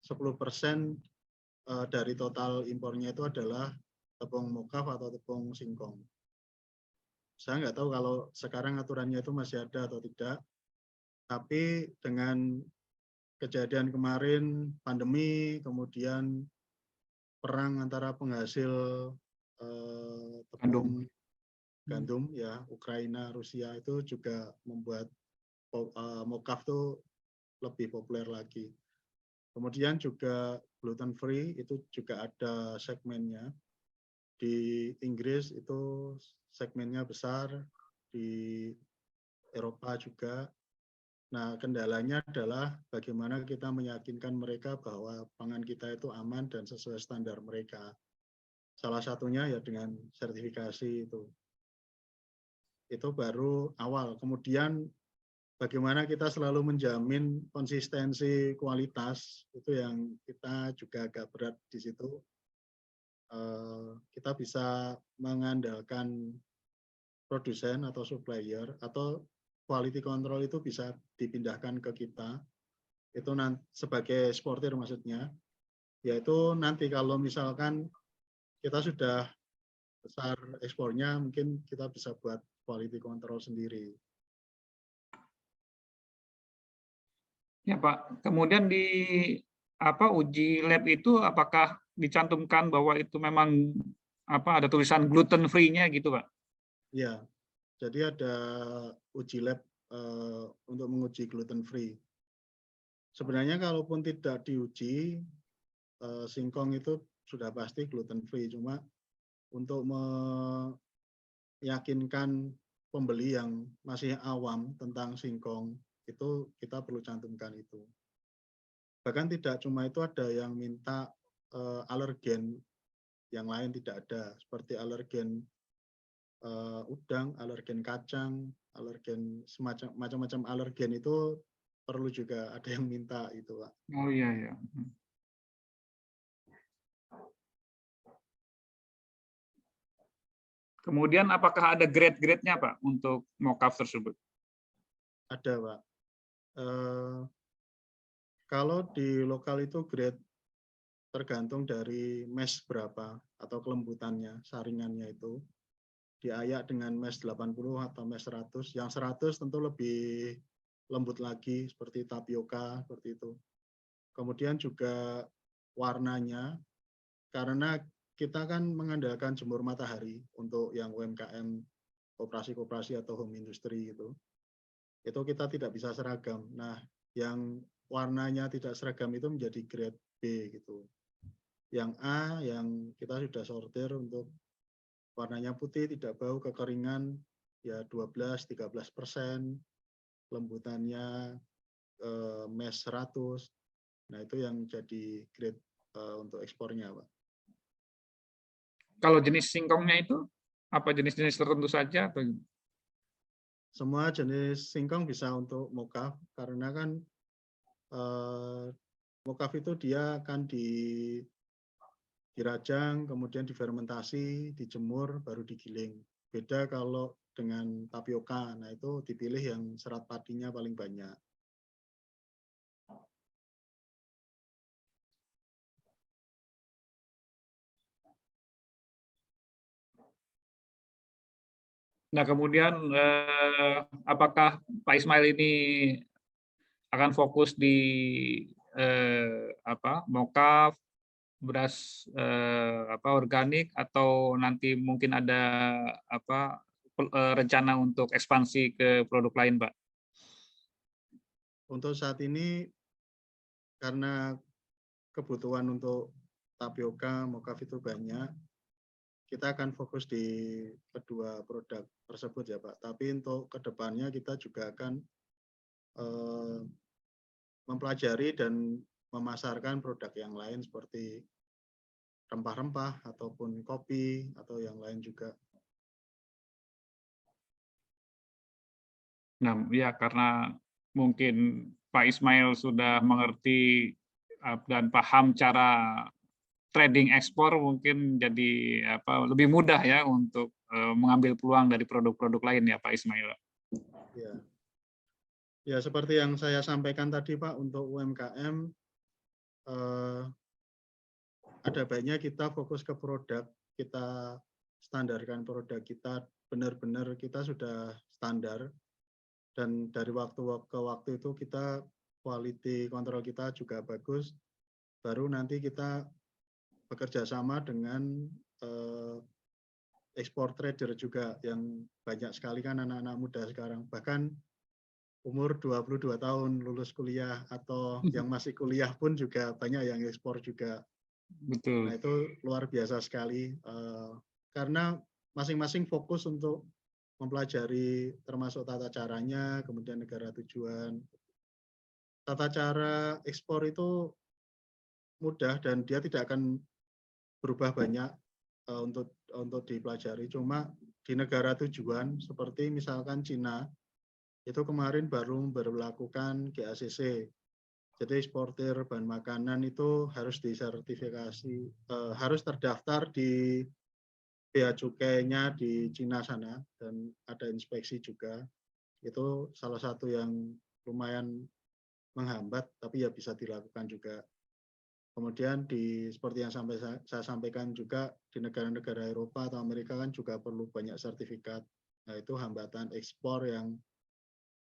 10% dari total impornya itu adalah tepung mokaf atau tepung singkong. Saya nggak tahu kalau sekarang aturannya itu masih ada atau tidak, tapi dengan kejadian kemarin, pandemi, kemudian perang antara penghasil tepung gandum ya, Ukraina, Rusia, itu juga membuat mokaf itu lebih populer lagi. Kemudian juga gluten free itu juga ada segmennya. Di Inggris itu segmennya besar, di Eropa juga. Nah, kendalanya adalah bagaimana kita meyakinkan mereka bahwa pangan kita itu aman dan sesuai standar mereka. Salah satunya ya dengan sertifikasi itu. Itu baru awal. Kemudian bagaimana kita selalu menjamin konsistensi kualitas, itu yang kita juga agak berat di situ. Kita bisa mengandalkan produsen atau supplier, atau quality control itu bisa dipindahkan ke kita. Itu sebagai eksportir maksudnya, yaitu nanti kalau misalkan kita sudah besar ekspornya, mungkin kita bisa buat quality control sendiri. Ya Pak, kemudian di uji lab itu apakah dicantumkan bahwa itu memang ada tulisan gluten free-nya gitu, Pak? Ya, jadi ada uji lab untuk menguji gluten free. Sebenarnya kalaupun tidak diuji, singkong itu sudah pasti gluten free. Cuma untuk meyakinkan pembeli yang masih awam tentang singkong, itu kita perlu cantumkan itu. Bahkan tidak cuma itu, ada yang minta alergen yang lain tidak ada, seperti alergen udang, alergen kacang, alergen macam-macam alergen itu perlu juga ada yang minta itu, Pak. Oh iya ya. Kemudian apakah ada grade-grade-nya Pak untuk mokaf tersebut? Ada Pak. Kalau di lokal itu grade tergantung dari mesh berapa atau kelembutannya, saringannya itu. Diayak dengan mesh 80 atau mesh 100. Yang 100 tentu lebih lembut lagi, seperti tapioka, seperti itu. Kemudian juga warnanya, karena kita kan mengandalkan jemur matahari untuk yang UMKM, koperasi-koperasi atau home industry gitu. Itu kita tidak bisa seragam. Nah, yang warnanya tidak seragam itu menjadi grade B gitu. Yang A yang kita sudah sortir untuk warnanya putih, tidak bau, kekeringan ya 12-13%, lembutannya mesh 100. Nah, itu yang jadi grade untuk ekspornya, Pak. Kalau jenis singkongnya itu apa jenis-jenis tertentu saja atau? Semua jenis singkong bisa untuk mokaf, karena kan mokaf itu dia akan dirajang, kemudian difermentasi, dijemur, baru digiling. Beda kalau dengan tapioka, nah itu dipilih yang serat padinya paling banyak. Nah, kemudian apakah Pak Ismail ini akan fokus di mokaf, beras organik, atau nanti mungkin ada rencana untuk ekspansi ke produk lain, Pak? untuk saat ini karena kebutuhan untuk tapioka, mocaf itu banyak, kita akan fokus di kedua produk tersebut ya Pak. Tapi untuk kedepannya kita juga akan mempelajari dan memasarkan produk yang lain seperti rempah-rempah ataupun kopi atau yang lain juga. Nah, ya karena mungkin Pak Ismail sudah mengerti dan paham cara trading ekspor, mungkin jadi lebih mudah ya untuk mengambil peluang dari produk-produk lain ya Pak Ismail. Ya. Ya, seperti yang saya sampaikan tadi Pak, untuk UMKM ada baiknya kita fokus ke produk, kita standarkan produk kita, benar-benar kita sudah standar, dan dari waktu ke waktu itu kita quality control kita juga bagus, baru nanti kita bekerja sama dengan ekspor trader juga, yang banyak sekali kan anak-anak muda sekarang, bahkan umur 22 tahun lulus kuliah atau yang masih kuliah pun juga banyak yang ekspor juga. Betul. Nah, itu luar biasa sekali karena masing-masing fokus untuk mempelajari termasuk tata caranya, kemudian negara tujuan. Tata cara ekspor itu mudah dan dia tidak akan berubah banyak untuk dipelajari. Cuma di negara tujuan seperti misalkan Cina, itu kemarin baru berlakukan GACC. Jadi eksportir bahan makanan itu harus disertifikasi, harus terdaftar di bea cukainya di Cina sana, dan ada inspeksi juga. Itu salah satu yang lumayan menghambat, tapi ya bisa dilakukan juga. Kemudian seperti yang saya sampaikan juga, di negara-negara Eropa atau Amerika kan juga perlu banyak sertifikat. Nah, itu hambatan ekspor yang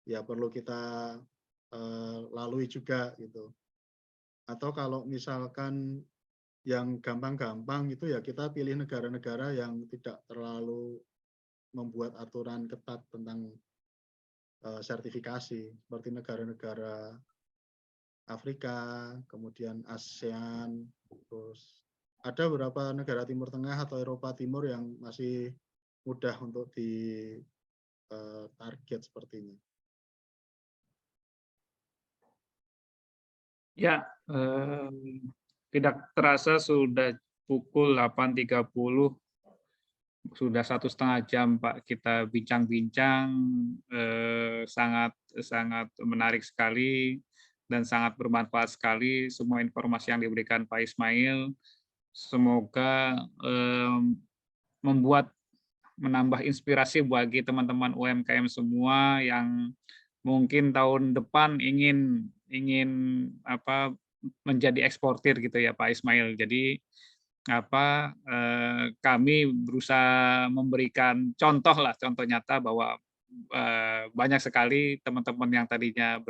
ya perlu kita lalui juga gitu. Atau kalau misalkan yang gampang-gampang itu ya kita pilih negara-negara yang tidak terlalu membuat aturan ketat tentang sertifikasi, seperti negara-negara Afrika, kemudian ASEAN, terus ada beberapa negara Timur Tengah atau Eropa Timur yang masih mudah untuk di target sepertinya. Ya, tidak terasa sudah pukul 8.30, sudah 1,5 jam Pak kita bincang-bincang, sangat sangat menarik sekali dan sangat bermanfaat sekali semua informasi yang diberikan Pak Ismail. Semoga menambah inspirasi bagi teman-teman UMKM semua yang mungkin tahun depan ingin menjadi eksportir gitu ya Pak Ismail. Jadi kami berusaha memberikan contoh nyata bahwa banyak sekali teman-teman yang tadinya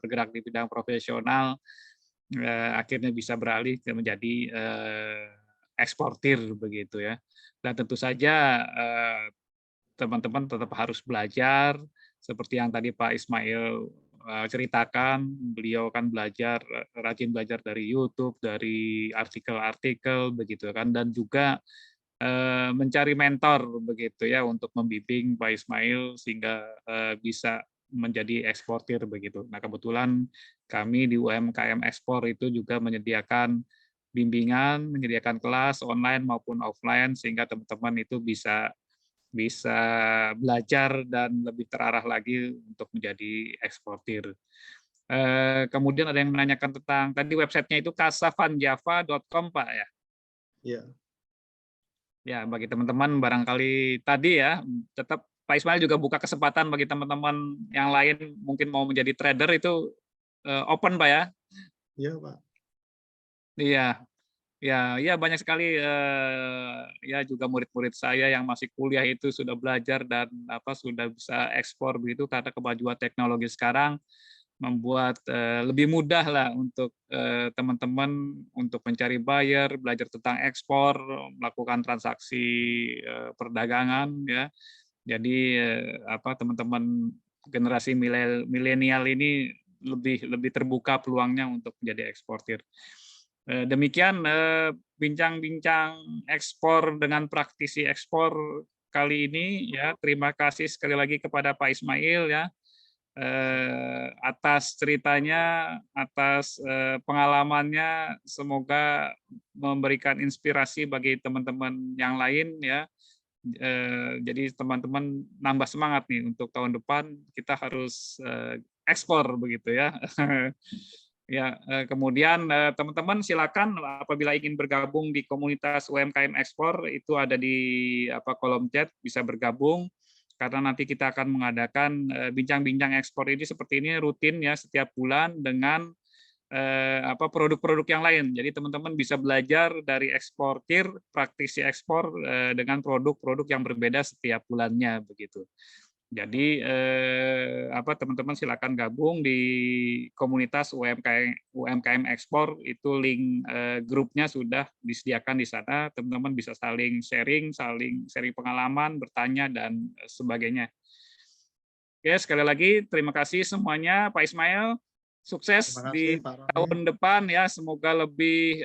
bergerak di bidang profesional akhirnya bisa beralih menjadi eksportir begitu ya. Dan tentu saja teman-teman tetap harus belajar seperti yang tadi Pak Ismail ceritakan. Beliau kan rajin belajar dari YouTube, dari artikel-artikel begitu kan, dan juga mencari mentor begitu ya untuk membimbing Pak Ismail sehingga bisa menjadi eksportir begitu. Nah, kebetulan kami di UMKM Ekspor itu juga menyediakan bimbingan, menyediakan kelas online maupun offline sehingga teman-teman itu bisa belajar dan lebih terarah lagi untuk menjadi eksportir. Kemudian ada yang menanyakan tentang tadi websitenya itu kasavanjava.com Pak ya. Iya. Ya, bagi teman-teman barangkali tadi ya, tetap Pak Ismail juga buka kesempatan bagi teman-teman yang lain mungkin mau menjadi trader itu open Pak ya. Iya Pak. Iya. Ya banyak sekali ya juga murid-murid saya yang masih kuliah itu sudah belajar dan sudah bisa ekspor begitu karena kemajuan teknologi sekarang membuat lebih mudah lah untuk teman-teman untuk mencari buyer, belajar tentang ekspor, melakukan transaksi perdagangan ya. Jadi teman-teman generasi milenial ini lebih terbuka peluangnya untuk menjadi eksportir. Demikian bincang-bincang ekspor dengan praktisi ekspor kali ini ya. Terima kasih sekali lagi kepada Pak Ismail ya atas ceritanya, atas pengalamannya. Semoga memberikan inspirasi bagi teman-teman yang lain ya. Jadi teman-teman nambah semangat nih untuk tahun depan kita harus ekspor begitu ya. Ya, kemudian teman-teman silakan apabila ingin bergabung di komunitas UMKM ekspor itu ada di kolom chat, bisa bergabung karena nanti kita akan mengadakan bincang-bincang ekspor ini seperti ini rutin ya setiap bulan dengan produk-produk yang lain. Jadi teman-teman bisa belajar dari eksportir, praktisi ekspor dengan produk-produk yang berbeda setiap bulannya begitu. Jadi teman-teman silakan gabung di komunitas UMKM ekspor, itu link grupnya sudah disediakan di sana. Teman-teman bisa saling sharing pengalaman, bertanya dan sebagainya. Oke, sekali lagi terima kasih semuanya, Pak Ismail. Sukses Terima di kasih, Pak Roni. tahun depan ya, semoga lebih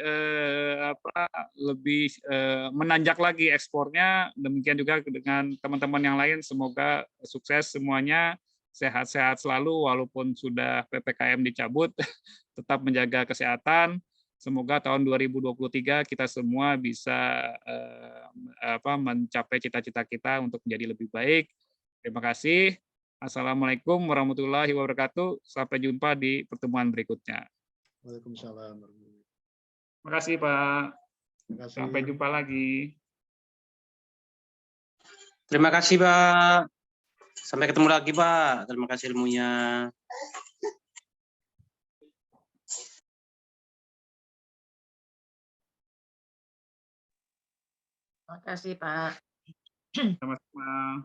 menanjak lagi ekspornya. Demikian juga dengan teman-teman yang lain, semoga sukses semuanya, sehat-sehat selalu walaupun sudah PPKM dicabut, tetap menjaga kesehatan. Semoga tahun 2023 kita semua bisa mencapai cita-cita kita untuk menjadi lebih baik. Terima kasih. Assalamualaikum warahmatullahi wabarakatuh. Sampai jumpa di pertemuan berikutnya. Waalaikumsalam. Terima kasih, Pak. Terima kasih. Sampai jumpa lagi. Terima kasih, Pak. Sampai ketemu lagi, Pak. Terima kasih ilmunya. Terima kasih, Pak. Sama-sama.